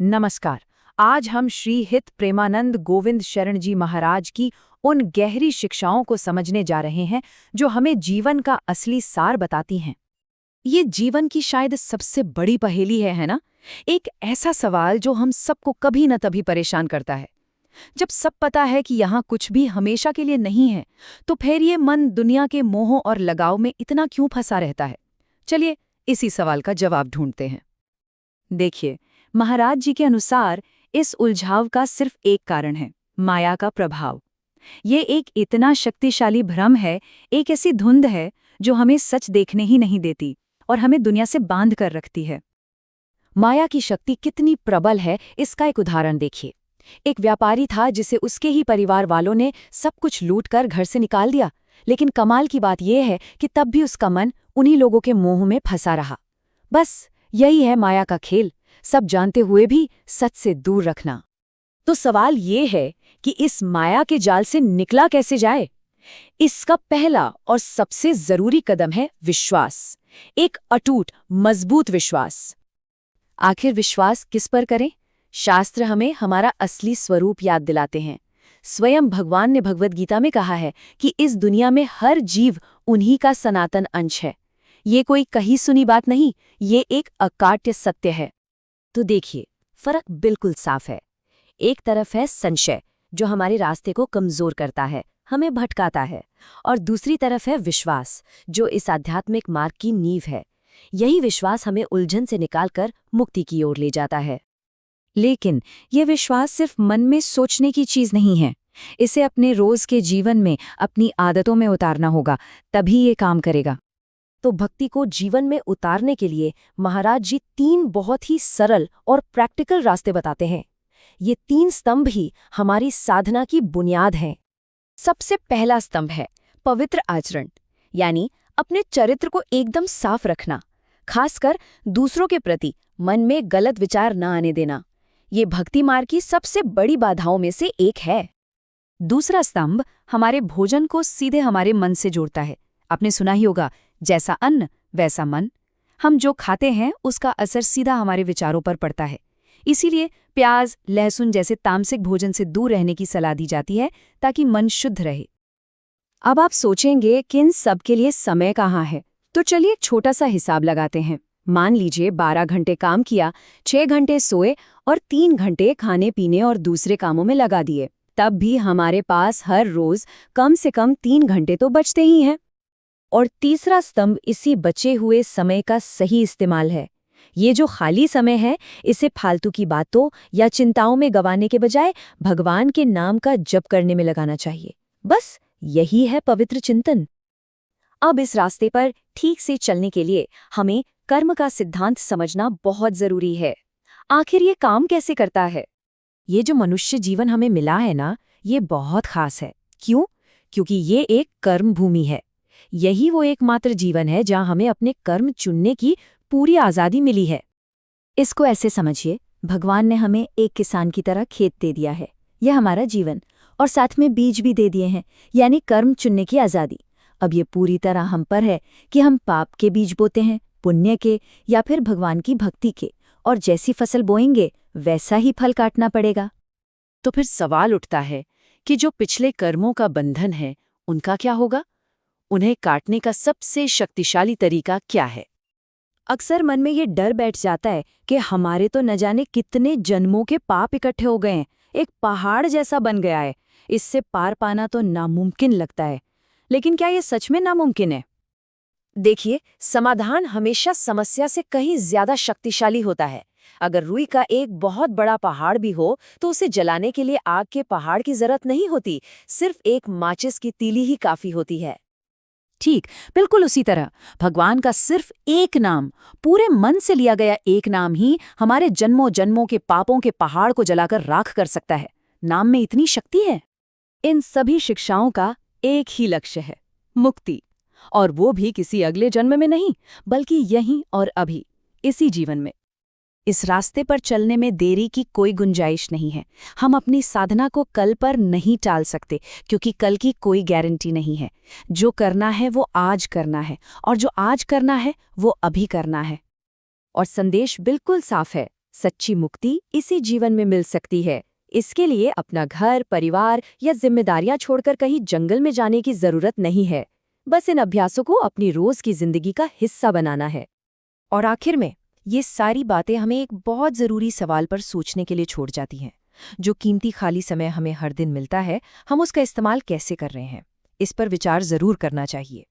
नमस्कार। आज हम श्री हित प्रेमानंद गोविंद शरण जी महाराज की उन गहरी शिक्षाओं को समझने जा रहे हैं जो हमें जीवन का असली सार बताती हैं। ये जीवन की शायद सबसे बड़ी पहेली है ना? एक ऐसा सवाल जो हम सबको कभी न तभी परेशान करता है। जब सब पता है कि यहाँ कुछ भी हमेशा के लिए नहीं है, तो फिर ये मन दुनिया के मोह और लगाव में इतना क्यों फंसा रहता है? चलिए इसी सवाल का जवाब ढूंढते हैं। देखिए, महाराज जी के अनुसार इस उलझाव का सिर्फ एक कारण है, माया का प्रभाव। ये एक इतना शक्तिशाली भ्रम है, एक ऐसी धुंध है जो हमें सच देखने ही नहीं देती और हमें दुनिया से बांध कर रखती है। माया की शक्ति कितनी प्रबल है, इसका एक उदाहरण देखिए। एक व्यापारी था जिसे उसके ही परिवार वालों ने सब कुछ लूटकर घर से निकाल दिया, लेकिन कमाल की बात यह है कि तब भी उसका मन उन्हीं लोगों के मोह में फंसा रहा। बस यही है माया का खेल, सब जानते हुए भी सच से दूर रखना। तो सवाल ये है कि इस माया के जाल से निकला कैसे जाए? इसका पहला और सबसे जरूरी कदम है विश्वास, एक अटूट मजबूत विश्वास। आखिर विश्वास किस पर करें? शास्त्र हमें हमारा असली स्वरूप याद दिलाते हैं। स्वयं भगवान ने भगवद गीता में कहा है कि इस दुनिया में हर जीव उन्हीं का सनातन अंश है। ये कोई कही सुनी बात नहीं, ये एक अकाट्य सत्य है। तो देखिए, फर्क बिल्कुल साफ है। एक तरफ है संशय, जो हमारे रास्ते को कमजोर करता है, हमें भटकाता है, और दूसरी तरफ है विश्वास, जो इस आध्यात्मिक मार्ग की नींव है। यही विश्वास हमें उलझन से निकालकर मुक्ति की ओर ले जाता है। लेकिन यह विश्वास सिर्फ मन में सोचने की चीज नहीं है। इसे अपने रोज के जीवन में, अपनी आदतों में उतारना होगा, तभी ये काम करेगा। तो भक्ति को जीवन में उतारने के लिए महाराज जी 3 बहुत ही सरल और प्रैक्टिकल रास्ते बताते हैं। ये 3 स्तंभ ही हमारी साधना की बुनियाद हैं। सबसे पहला स्तंभ है पवित्र आचरण, यानी अपने चरित्र को एकदम साफ रखना, खासकर दूसरों के प्रति मन में गलत विचार न आने देना। ये भक्ति मार्ग की सबसे बड़ी बाधाओं में से एक है। दूसरा स्तंभ हमारे भोजन को सीधे हमारे मन से जोड़ता है। आपने सुना ही होगा, जैसा अन्न वैसा मन। हम जो खाते हैं उसका असर सीधा हमारे विचारों पर पड़ता है। इसीलिए प्याज, लहसुन जैसे तामसिक भोजन से दूर रहने की सलाह दी जाती है, ताकि मन शुद्ध रहे। अब आप सोचेंगे कि इन सब के लिए समय कहाँ है? तो चलिए एक छोटा सा हिसाब लगाते हैं। मान लीजिए 12 घंटे काम किया, 6 घंटे सोए और 3 घंटे खाने पीने और दूसरे कामों में लगा दिए। तब भी हमारे पास हर रोज कम से कम 3 घंटे तो बचते ही हैं। और तीसरा स्तंभ इसी बचे हुए समय का सही इस्तेमाल है। ये जो खाली समय है, इसे फालतू की बातों या चिंताओं में गंवाने के बजाय भगवान के नाम का जप करने में लगाना चाहिए। बस यही है पवित्र चिंतन। अब इस रास्ते पर ठीक से चलने के लिए हमें कर्म का सिद्धांत समझना बहुत जरूरी है। आखिर ये काम कैसे करता है? ये जो मनुष्य जीवन हमें मिला है ना, ये बहुत खास है। क्यों? क्योंकि ये एक कर्म भूमि है। यही वो एकमात्र जीवन है जहां हमें अपने कर्म चुनने की पूरी आज़ादी मिली है। इसको ऐसे समझिए, भगवान ने हमें एक किसान की तरह खेत दे दिया है, यह हमारा जीवन, और साथ में बीज भी दे दिए हैं, यानी कर्म चुनने की आज़ादी। अब ये पूरी तरह हम पर है कि हम पाप के बीज बोते हैं, पुण्य के, या फिर भगवान की भक्ति के, और जैसी फसल बोएंगे वैसा ही फल काटना पड़ेगा। तो फिर सवाल उठता है कि जो पिछले कर्मों का बंधन है, उनका क्या होगा? उन्हें काटने का सबसे शक्तिशाली तरीका क्या है? अक्सर मन में ये डर बैठ जाता है कि हमारे तो न जाने कितने जन्मों के पाप इकट्ठे हो गए हैं, एक पहाड़ जैसा बन गया है, इससे पार पाना तो नामुमकिन लगता है। लेकिन क्या ये सच में नामुमकिन है? देखिए, समाधान हमेशा समस्या से कहीं ज्यादा शक्तिशाली होता है। अगर रुई का एक बहुत बड़ा पहाड़ भी हो, तो उसे जलाने के लिए आग के पहाड़ की जरूरत नहीं होती, सिर्फ एक माचिस की तीली ही काफी होती है। ठीक, बिल्कुल उसी तरह भगवान का सिर्फ एक नाम, पूरे मन से लिया गया एक नाम ही हमारे जन्मों जन्मों के पापों के पहाड़ को जलाकर राख कर सकता है। नाम में इतनी शक्ति है। इन सभी शिक्षाओं का एक ही लक्ष्य है, मुक्ति। और वो भी किसी अगले जन्म में नहीं, बल्कि यहीं और अभी, इसी जीवन में। इस रास्ते पर चलने में देरी की कोई गुंजाइश नहीं है। हम अपनी साधना को कल पर नहीं टाल सकते, क्योंकि कल की कोई गारंटी नहीं है। जो करना है वो आज करना है, और जो आज करना है वो अभी करना है। और संदेश बिल्कुल साफ है, सच्ची मुक्ति इसी जीवन में मिल सकती है। इसके लिए अपना घर, परिवार या जिम्मेदारियां छोड़कर कहीं जंगल में जाने की जरूरत नहीं है। बस इन अभ्यासों को अपनी रोज की जिंदगी का हिस्सा बनाना है। और आखिर में ये सारी बातें हमें एक बहुत ज़रूरी सवाल पर सोचने के लिए छोड़ जाती हैं। जो कीमती खाली समय हमें हर दिन मिलता है, हम उसका इस्तेमाल कैसे कर रहे हैं? इस पर विचार ज़रूर करना चाहिए।